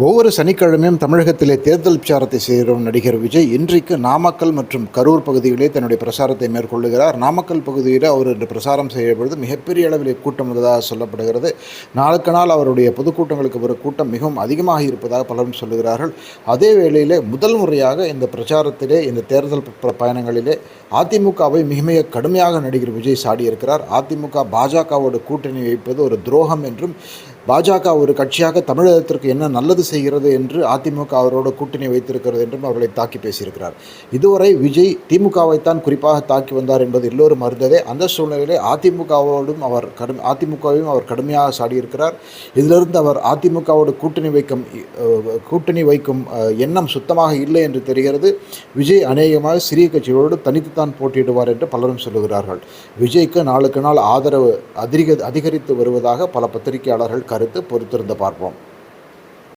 ஒவ்வொரு சனிக்கிழமையும் தமிழகத்திலே தேர்தல் பிரச்சாரத்தை செய்கிற நடிகர் விஜய் இன்றைக்கு நாமக்கல் மற்றும் கரூர் பகுதிகளிலே தன்னுடைய பிரச்சாரத்தை மேற்கொள்ளுகிறார். நாமக்கல் பகுதியில் அவர் இன்று பிரச்சாரம் செய்யப்படுவது மிகப்பெரிய அளவிலே கூட்டம் வந்ததாக சொல்லப்படுகிறது. நாளுக்கு நாள் அவருடைய பொதுக்கூட்டங்களுக்கு வரும் கூட்டம் மிகவும் அதிகமாக இருப்பதாக பலரும் சொல்லுகிறார்கள். அதே வேளையிலே முதல் முறையாக இந்த பிரச்சாரத்திலே இந்த தேர்தல் பயணங்களிலே அதிமுகவை மிக கடுமையாக நடிகர் விஜய் சாடியிருக்கிறார். அதிமுக பாஜகவோடு கூட்டணி வைப்பது ஒரு துரோகம் என்றும், பாஜக ஒரு கட்சியாக தமிழகத்திற்கு என்ன நல்லது செய்கிறது என்று அதிமுக அவரோடு கூட்டணி வைத்திருக்கிறது என்றும் அவர்களை தாக்கி பேசியிருக்கிறார். இதுவரை விஜய் திமுகவைத்தான் குறிப்பாக தாக்கி வந்தார் என்பது எல்லோரும் அறிந்ததே. அந்த சூழ்நிலையிலே அதிமுகவையும் அவர் கடுமையாக சாடியிருக்கிறார். இதிலிருந்து அவர் அதிமுகவோடு கூட்டணி வைக்கும் எண்ணம் சுத்தமாக இல்லை என்று தெரிகிறது. விஜய் அநேகமாக சிறிய கட்சிகளோடு தனித்துத்தான் போட்டியிடுவார் என்று பலரும் சொல்லுகிறார்கள். விஜய்க்கு நாளுக்கு நாள் ஆதரவு அதிகரித்து வருவதாக பல பத்திரிகையாளர்கள் கருத்து. பொறுத்திருந்து பார்ப்போம்.